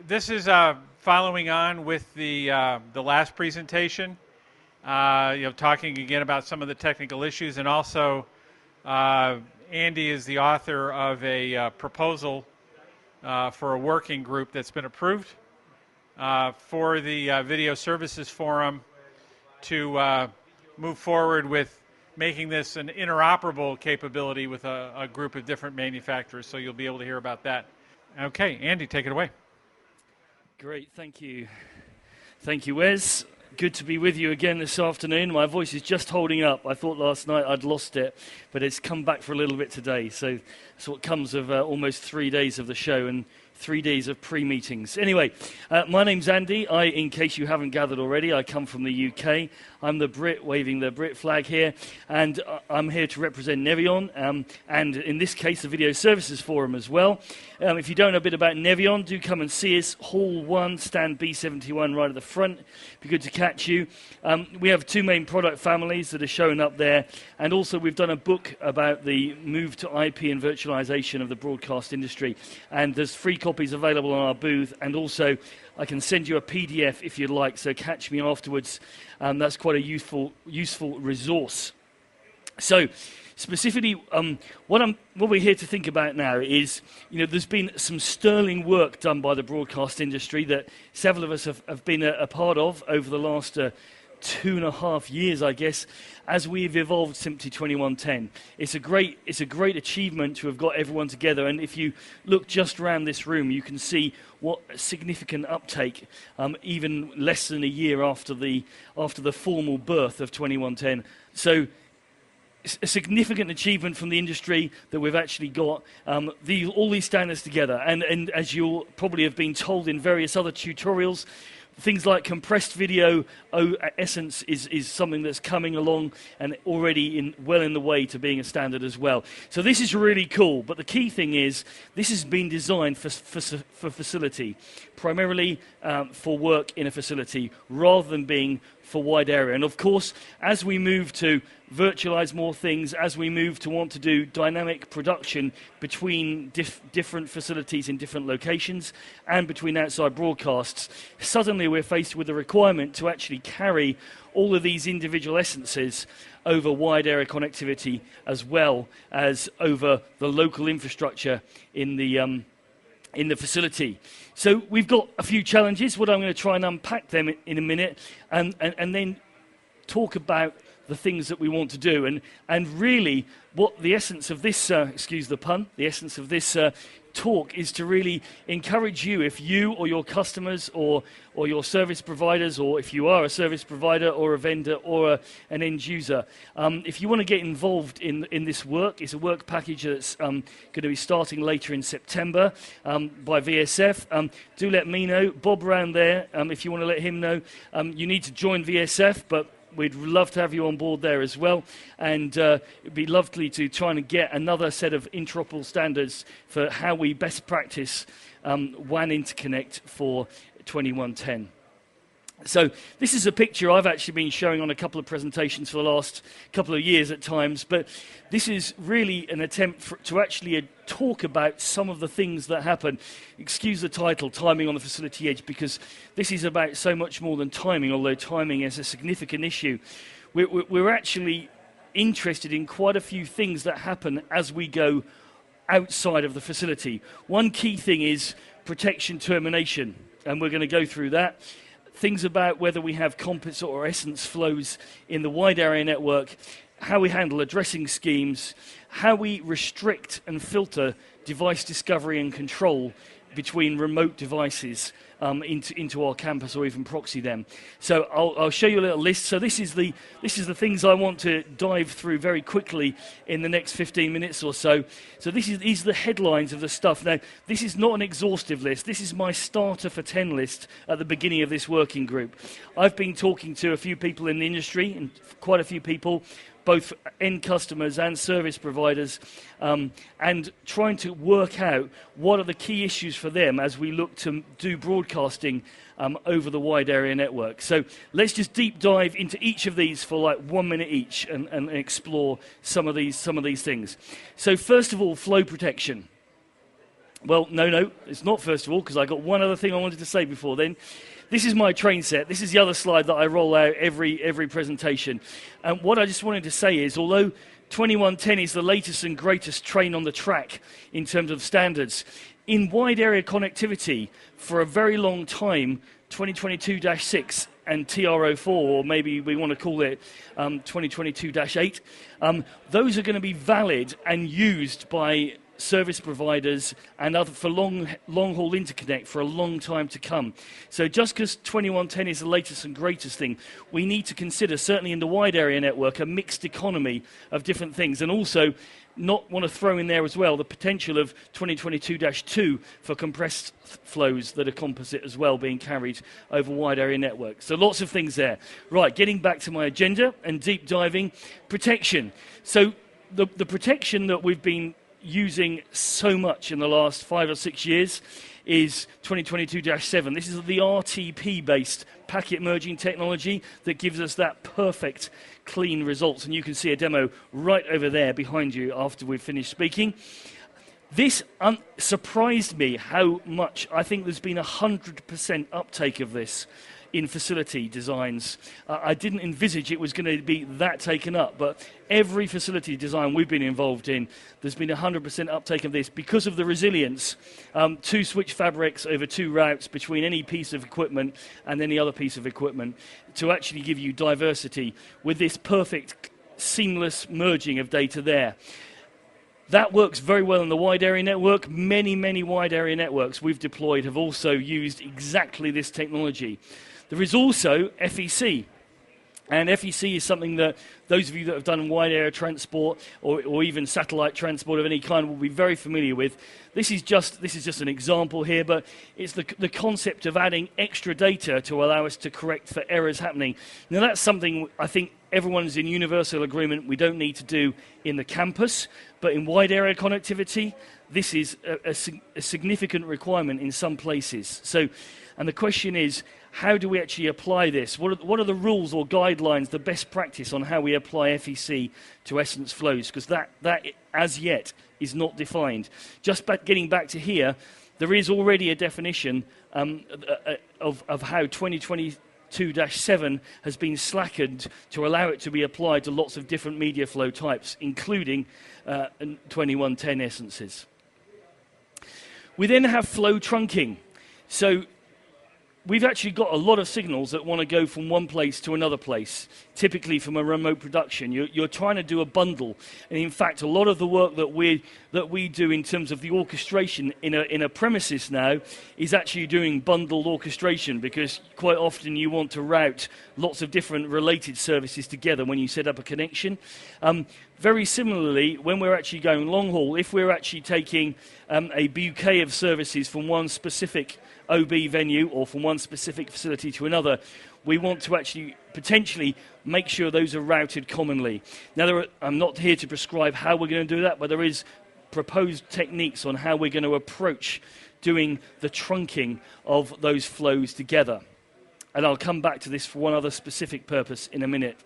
This is following on with the last presentation. Talking again about some of the technical issues, and also Andy is the author of a proposal for a working group that's been approved for the Video Services Forum to move forward with making this an interoperable capability with a group of different manufacturers. So you'll be able to hear about that. Okay, Andy, take it away. Great, thank you. Thank you, Wes. Good to be with you again this afternoon. My voice is just holding up. I thought last night I'd lost it, but it's come back for a little bit today. So that's what comes of almost 3 days of the show and 3 days of pre-meetings. Anyway, my name's Andy. In case you haven't gathered already, I come from the UK. I'm the Brit waving the Brit flag here, and I'm here to represent Nevion, and in this case, the Video Services Forum as well. If you don't know a bit about Nevion, do come and see us. Hall 1, stand B71 right at the front. Be good to catch you. We have two main product families that are shown up there, and also we've done a book about the move to IP and virtualization of the broadcast industry, and there's free copies available on our booth, and also I can send you a PDF if you'd like, so catch me afterwards. That's quite a useful resource. So specifically, what we're here to think about now is, there's been some sterling work done by the broadcast industry that several of us have been a part of over the last 2.5 years, I guess, as we've evolved SMPTE 2110. It's a great achievement to have got everyone together, and if you look just around this room, you can see what a significant uptake, even less than a year after the formal birth of 2110. So it's a significant achievement from the industry that we've actually got all these standards together, and as you'll probably have been told in various other tutorials, things like compressed video essence is something that's coming along and already well in the way to being a standard as well. So this is really cool, but the key thing is this has been designed for facility, primarily for work in a facility, rather than being for wide area. And of course, as we move to virtualize more things, as we move to want to do dynamic production between different facilities in different locations and between outside broadcasts, suddenly we're faced with the requirement to actually carry all of these individual essences over wide area connectivity as well as over the local infrastructure in the facility. So we've got a few challenges. What I'm going to try and unpack them in a minute, and then talk about the things that we want to do, and really what the essence of this, excuse the pun, the essence of this talk is to really encourage you, if you or your customers or your service providers, or if you are a service provider or a vendor or an end user, if you want to get involved in this work, it's a work package that's going to be starting later in September by VSF. Do let me know. Bob around there, if you want to let him know. You need to join VSF, but we'd love to have you on board there as well, and it'd be lovely to try and get another set of interoperable standards for how we best practice WAN interconnect for 2110. So this is a picture I've actually been showing on a couple of presentations for the last couple of years at times, but this is really an attempt to actually talk about some of the things that happen. Excuse the title, Timing on the Facility Edge, because this is about so much more than timing, although timing is a significant issue. We're actually interested in quite a few things that happen as we go outside of the facility. One key thing is protection termination, and we're going to go through that. Things about whether we have composite or essence flows in the wide area network, how we handle addressing schemes, how we restrict and filter device discovery and control between remote devices into our campus, or even proxy them. So I'll show you a little list. So this is the things I want to dive through very quickly in the next 15 minutes or so. So these are the headlines of the stuff. Now, this is not an exhaustive list. This is my starter for 10 list at the beginning of this working group. I've been talking to a few people in the industry, and quite a few people, both end customers and service providers, and trying to work out what are the key issues for them as we look to do broadcasting over the wide area network. So let's just deep dive into each of these for like 1 minute each and explore some of these things. So first of all, flow protection. Well, no, it's not first of all, because I got one other thing I wanted to say before then. This is my train set. This is the other slide that I roll out every presentation. And what I just wanted to say is, although 2110 is the latest and greatest train on the track in terms of standards, in wide area connectivity, for a very long time, 2022-6 and TR04, or maybe we want to call it 2022-8, those are going to be valid and used by service providers and other for long-haul interconnect for a long time to come. So just because 2110 is the latest and greatest thing, we need to consider, certainly in the wide area network, a mixed economy of different things, and also not want to throw in there as well the potential of 2022-2 for compressed flows that are composite as well being carried over wide area networks. So lots of things there. Right, getting back to my agenda and deep diving, protection. So the protection that we've been using so much in the last 5 or 6 years is 2022-7. This is the RTP-based packet merging technology that gives us that perfect clean results. And you can see a demo right over there behind you after we've finished speaking. This surprised me how much. I think there's been 100% uptake of this in facility designs. I didn't envisage it was going to be that taken up, but every facility design we've been involved in, there's been 100% uptake of this because of the resilience. 2 switch fabrics over 2 routes between any piece of equipment and any other piece of equipment to actually give you diversity with this perfect seamless merging of data there. That works very well in the wide area network. Many wide area networks we've deployed have also used exactly this technology. There is also FEC, and FEC is something that those of you that have done wide area transport or even satellite transport of any kind will be very familiar with. This is just an example here, but it's the concept of adding extra data to allow us to correct for errors happening. Now that's something I think everyone's in universal agreement we don't need to do in the campus, but in wide area connectivity, this is a significant requirement in some places. So, and the question is, how do we actually apply this? What are the rules or guidelines, the best practice on how we apply FEC to essence flows? Because that as yet is not defined. Just getting back to here, there is already a definition of how 2022-7 has been slackened to allow it to be applied to lots of different media flow types, including 2110 essences. We then have flow trunking. So we've actually got a lot of signals that want to go from one place to another place, typically from a remote production. You're trying to do a bundle. And in fact, a lot of the work that we do in terms of the orchestration in a premises now is actually doing bundled orchestration, because quite often you want to route lots of different related services together when you set up a connection. Very similarly, when we're actually going long haul, if we're actually taking a bouquet of services from one specific OB venue or from one specific facility to another, we want to actually potentially make sure those are routed commonly. Now, I'm not here to prescribe how we're going to do that, but there is proposed techniques on how we're going to approach doing the trunking of those flows together. And I'll come back to this for one other specific purpose in a minute.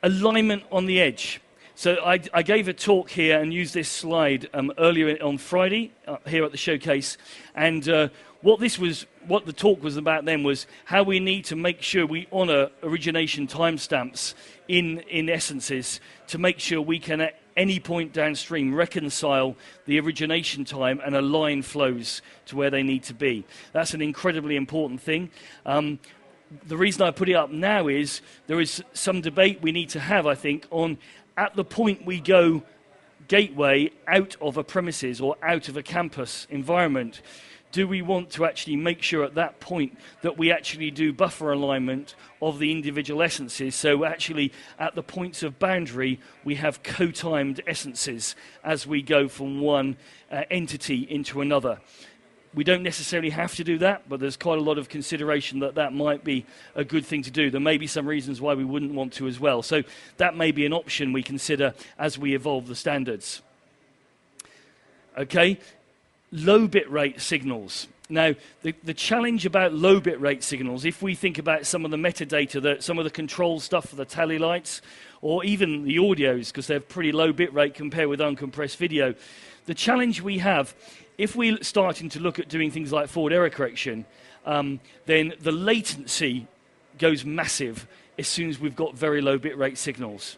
Alignment on the edge. So I gave a talk here and used this slide earlier on Friday here at the Showcase, and what the talk was about then was how we need to make sure we honour origination timestamps in essences to make sure we can at any point downstream reconcile the origination time and align flows to where they need to be. That's an incredibly important thing. The reason I put it up now is there is some debate we need to have, I think, on at the point we go gateway out of a premises or out of a campus environment, do we want to actually make sure at that point that we actually do buffer alignment of the individual essences? So actually at the points of boundary, we have co-timed essences as we go from one entity into another. We don't necessarily have to do that, but there's quite a lot of consideration that might be a good thing to do. There may be some reasons why we wouldn't want to as well. So that may be an option we consider as we evolve the standards. Okay, low bit rate signals. Now, the challenge about low bit rate signals, if we think about some of the metadata, some of the control stuff for the tally lights, or even the audios, because they're pretty low bit rate compared with uncompressed video, the challenge we have, if we're starting to look at doing things like forward error correction, then the latency goes massive as soon as we've got very low bit rate signals.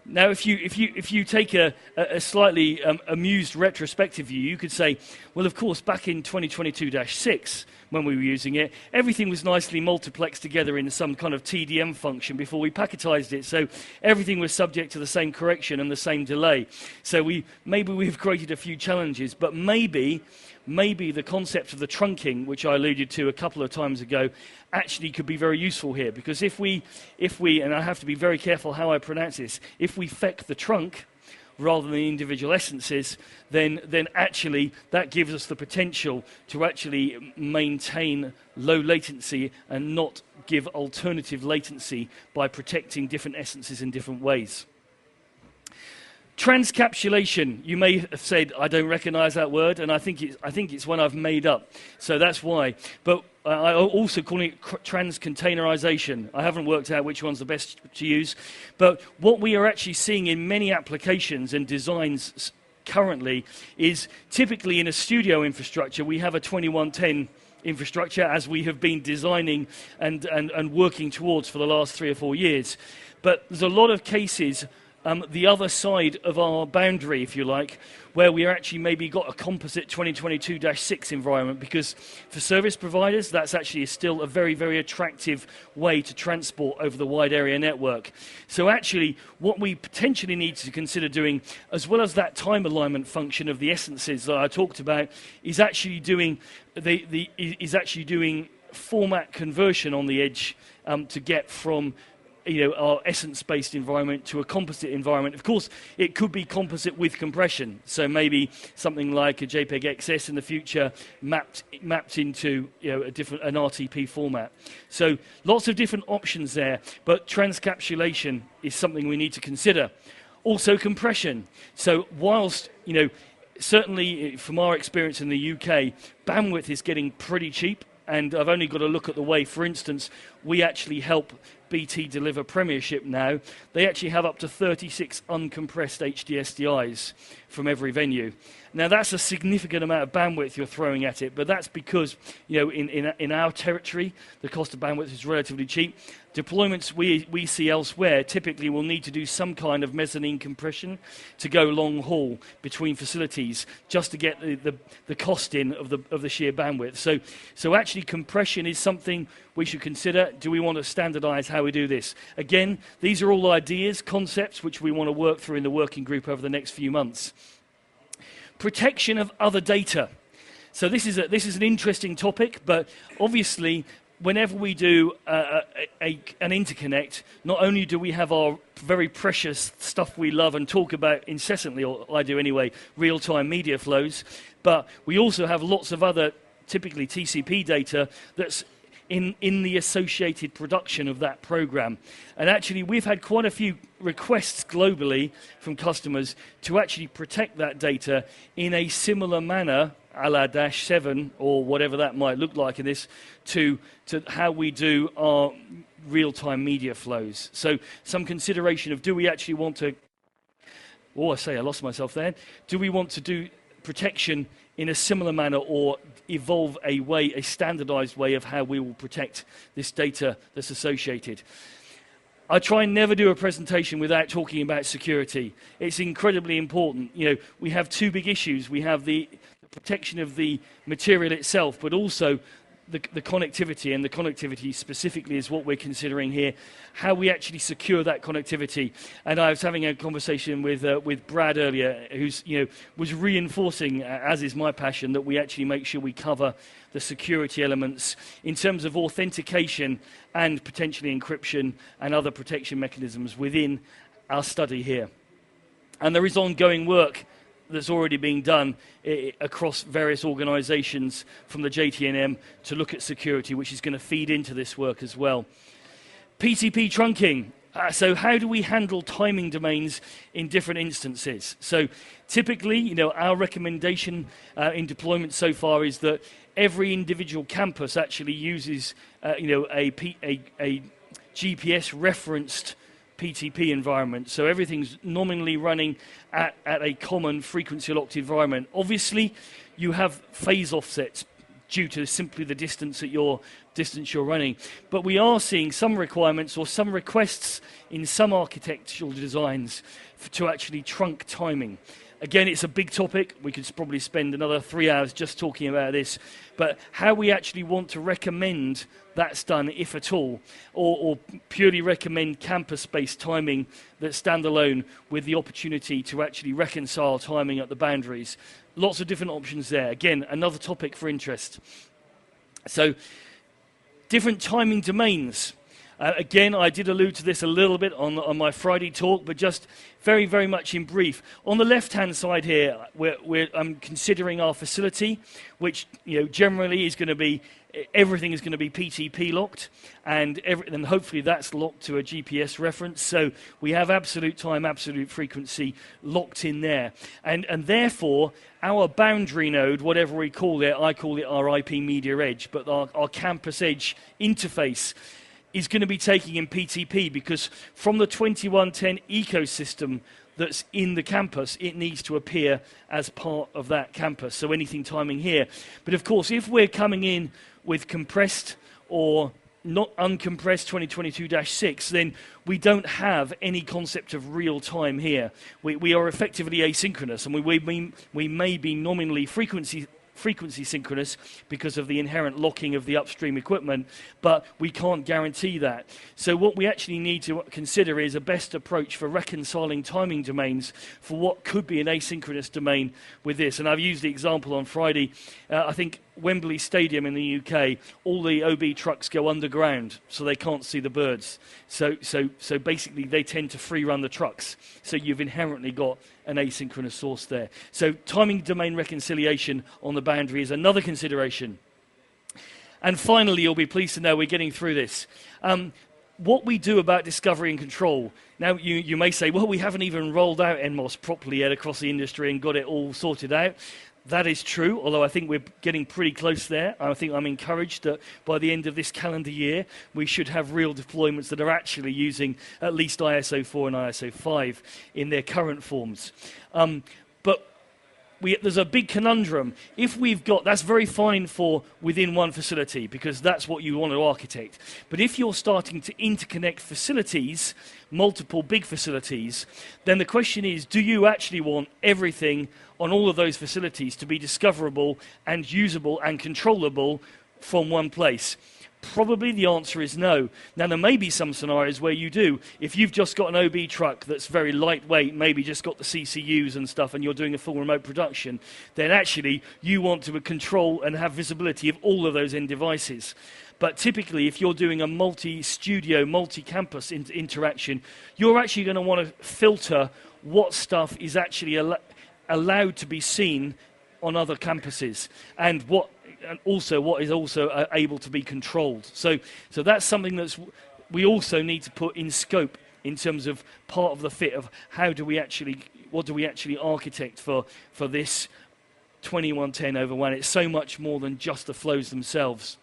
Now, if you take a slightly amused retrospective view, you could say, well, of course, back in 2022-6, when we were using it, everything was nicely multiplexed together in some kind of TDM function before we packetized it. So everything was subject to the same correction and the same delay. So maybe we've created a few challenges, but maybe the concept of the trunking, which I alluded to a couple of times ago, actually could be very useful here. Because if we, and I have to be very careful how I pronounce this, if we feck the trunk rather than the individual essences, then actually that gives us the potential to actually maintain low latency and not give alternative latency by protecting different essences in different ways. Transcapsulation, you may have said, I don't recognize that word, and I think it's one I've made up, so that's why. But I also call it trans-containerization. I haven't worked out which one's the best to use, but what we are actually seeing in many applications and designs currently is typically in a studio infrastructure, we have a 2110 infrastructure as we have been designing and working towards for the last 3 or 4 years. But there's a lot of cases the other side of our boundary, if you like, where we actually maybe got a composite 2022-6 environment, because for service providers, that's actually still a very, very attractive way to transport over the wide area network. So actually, what we potentially need to consider doing, as well as that time alignment function of the essences that I talked about, is actually doing format conversion on the edge to get from our essence-based environment to a composite environment. Of course, it could be composite with compression. So maybe something like a JPEG XS in the future mapped into an RTP format. So lots of different options there, but transcapsulation is something we need to consider. Also compression. So whilst, certainly from our experience in the UK, bandwidth is getting pretty cheap. And I've only got to look at the way, for instance, we actually help BT deliver Premiership now. They actually have up to 36 uncompressed HD SDIs from every venue. Now, that's a significant amount of bandwidth you're throwing at it, but that's because, in our territory, the cost of bandwidth is relatively cheap. Deployments we see elsewhere typically will need to do some kind of mezzanine compression to go long haul between facilities just to get the cost in of the sheer bandwidth. So actually compression is something we should consider. Do we want to standardize how we do this? Again, these are all ideas, concepts, which we want to work through in the working group over the next few months. Protection of other data. So this is an interesting topic, but obviously whenever we do an interconnect, not only do we have our very precious stuff we love and talk about incessantly, or I do anyway, real-time media flows, but we also have lots of other, typically TCP data, that's in the associated production of that program. And actually, we've had quite a few requests globally from customers to actually protect that data in a similar manner, a la -7, or whatever that might look like in this, to how we do our real-time media flows. So some consideration of, do we actually want to, I lost myself there. Do we want to do protection in a similar manner, or evolve a standardized way of how we will protect this data that's associated? I try and never do a presentation without talking about security. It's incredibly important. We have two big issues. We have the protection of the material itself, but also the connectivity, and the connectivity specifically is what we're considering here, how we actually secure that connectivity. And I was having a conversation with Brad earlier, who's was reinforcing, as is my passion, that we actually make sure we cover the security elements in terms of authentication and potentially encryption and other protection mechanisms within our study here. And there is ongoing work that's already being done across various organizations from the JTNM to look at security, which is going to feed into this work as well. PTP trunking. So how do we handle timing domains in different instances? So typically, our recommendation in deployment so far is that every individual campus actually uses, a GPS referenced PTP environment. So everything's nominally running at a common frequency locked environment. Obviously, you have phase offsets due to simply the distance you're running. But we are seeing some requirements or some requests in some architectural designs to actually trunk timing. Again, it's a big topic. We could probably spend another 3 hours just talking about this. But how we actually want to recommend that's done, if at all, or purely recommend campus-based timing that's standalone with the opportunity to actually reconcile timing at the boundaries. Lots of different options there. Again, another topic for interest. So, different timing domains. Again, I did allude to this a little bit on my Friday talk, but just very, very much in brief. On the left-hand side here, I'm considering our facility, which generally is going to be, everything is going to be PTP locked, and hopefully that's locked to a GPS reference. So we have absolute time, absolute frequency locked in there. And therefore, our boundary node, whatever we call it, I call it our IP media edge, but our campus edge interface is going to be taking in PTP, because from the 2110 ecosystem that's in the campus, it needs to appear as part of that campus. So anything timing here. But of course, if we're coming in with compressed or not uncompressed 2022-6, then we don't have any concept of real time here. We are effectively asynchronous, and we may be nominally frequency synchronous because of the inherent locking of the upstream equipment, but we can't guarantee that. So what we actually need to consider is a best approach for reconciling timing domains for what could be an asynchronous domain with this. And I've used the example on Friday. I think Wembley Stadium in the UK, all the OB trucks go underground, so they can't see the birds. So basically they tend to free run the trucks. So you've inherently got an asynchronous source there. So timing domain reconciliation on the boundary is another consideration. And finally, you'll be pleased to know we're getting through this. What we do about discovery and control. Now, you may say, well, we haven't even rolled out NMOS properly yet across the industry and got it all sorted out. That is true, although I think we're getting pretty close there. I think I'm encouraged that by the end of this calendar year, we should have real deployments that are actually using at least ISO 4 and ISO 5 in their current forms. But there's a big conundrum. If we've got, that's very fine for within one facility, because that's what you want to architect. But if you're starting to interconnect facilities, multiple big facilities, then the question is, do you actually want everything on all of those facilities to be discoverable and usable and controllable from one place? Probably the answer is no. Now, there may be some scenarios where you do. If you've just got an OB truck that's very lightweight, maybe just got the CCUs and stuff, and you're doing a full remote production, then actually you want to control and have visibility of all of those end devices. But typically, if you're doing a multi-studio, multi-campus interaction, you're actually going to want to filter what stuff is actually allowed to be seen on other campuses, and what is also able to be controlled. So that's something we also need to put in scope in terms of part of the fit of what do we actually architect for this 2110/WAN. It's so much more than just the flows themselves.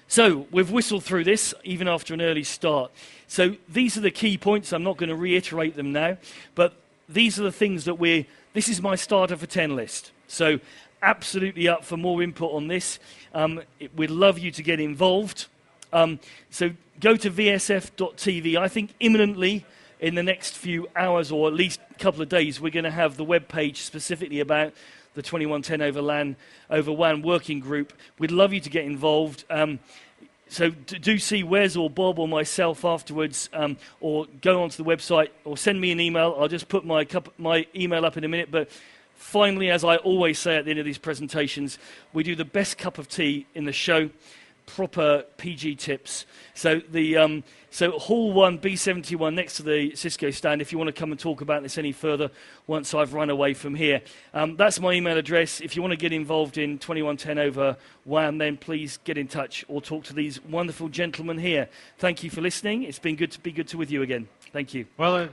So we've whistled through this, even after an early start. So these are the key points. I'm not going to reiterate them now, but these are the things that this is my starter for 10 list. So absolutely up for more input on this. We'd love you to get involved. So go to vsf.tv. I think imminently, in the next few hours or at least a couple of days, we're going to have the web page specifically about the 2110 over WAN working group. We'd love you to get involved. So do see Wes or Bob or myself afterwards, or go onto the website or send me an email. I'll just put my email up in a minute. But finally, as I always say at the end of these presentations, we do the best cup of tea in the show. proper PG tips. So the so Hall 1, B71, next to the Cisco stand, if you want to come and talk about this any further once I've run away from here. That's my email address. If you want to get involved in 2110 over WAN, then please get in touch or talk to these wonderful gentlemen here. Thank you for listening. It's been good to be with you again. Thank you. Well,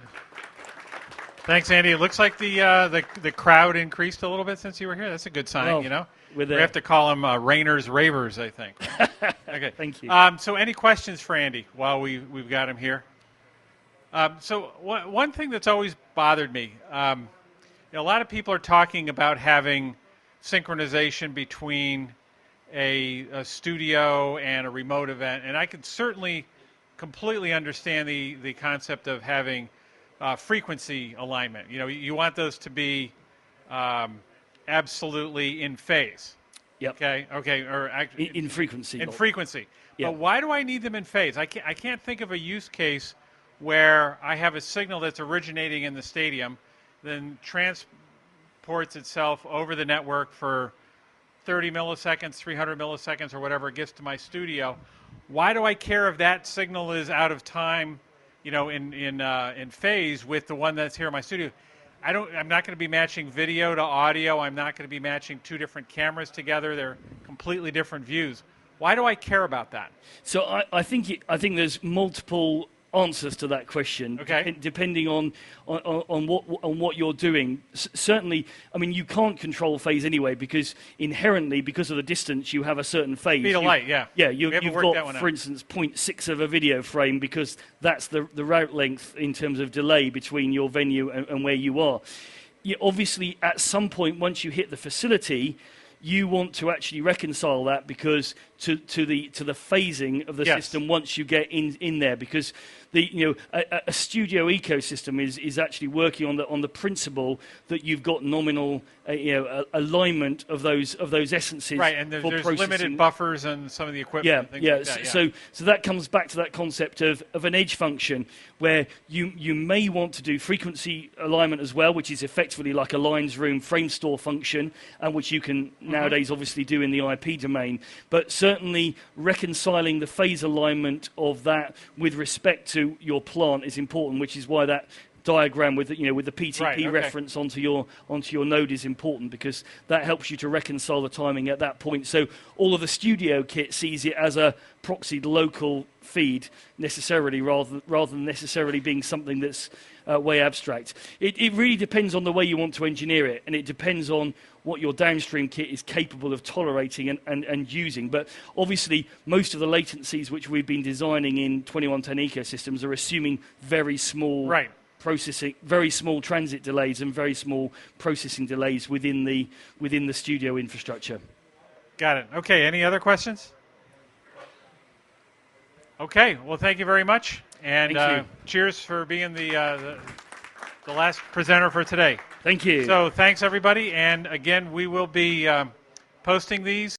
thanks, Andy. It looks like the crowd increased a little bit since you were here. That's a good sign, Well, you know. We with have to call them Rayner's Ravers, I think. Okay. Thank you. So any questions for Andy while we've got him here? So one thing that's always bothered me, a lot of people are talking about having synchronization between a studio and a remote event, and I could certainly completely understand the concept of having frequency alignment. You want those to be absolutely in phase. Yep. Okay. Or in frequency. In frequency. Yep. But why do I need them in phase? I can't think of a use case where I have a signal that's originating in the stadium, then transports itself over the network for 30 milliseconds, 300 milliseconds, or whatever it gets to my studio. Why do I care if that signal is out of time, in phase with the one that's here in my studio? I'm not going to be matching video to audio. I'm not going to be matching two different cameras together. They're completely different views. Why do I care about that? So I think there's multiple answers to that question, okay, depending on what you're doing. Certainly, I mean, you can't control phase anyway because inherently, because of the distance, you have a certain phase. Speed of light, yeah. Yeah, you've got, for instance, 0.6 of a video frame because that's the route length in terms of delay between your venue and where you are. Obviously, at some point, once you hit the facility, you want to actually reconcile that because to the phasing of the system once you get in there, because a studio ecosystem is actually working on the principle that you've got nominal alignment of those essences, right? And there's limited buffers and some of the equipment. Yeah, and things yeah. Like that, yeah. So that comes back to that concept of an edge function where you may want to do frequency alignment as well, which is effectively like a lines room frame store function, and which you can nowadays obviously do in the IP domain. But certainly reconciling the phase alignment of that with respect to your plant is important, which is why that diagram with the PTP reference onto your node is important, because that helps you to reconcile the timing at that point. So all of the studio kit sees it as a proxied local feed necessarily, rather than necessarily being something that's way abstract. It really depends on the way you want to engineer it, and it depends on what your downstream kit is capable of tolerating and using. But obviously, most of the latencies which we've been designing in 2110 ecosystems are assuming very small processing, very small transit delays and very small processing delays within the studio infrastructure. Got it. Okay, any other questions? Okay, well, thank you very much. And cheers for being the last presenter for today. Thank you. So thanks, everybody. And again, we will be posting these.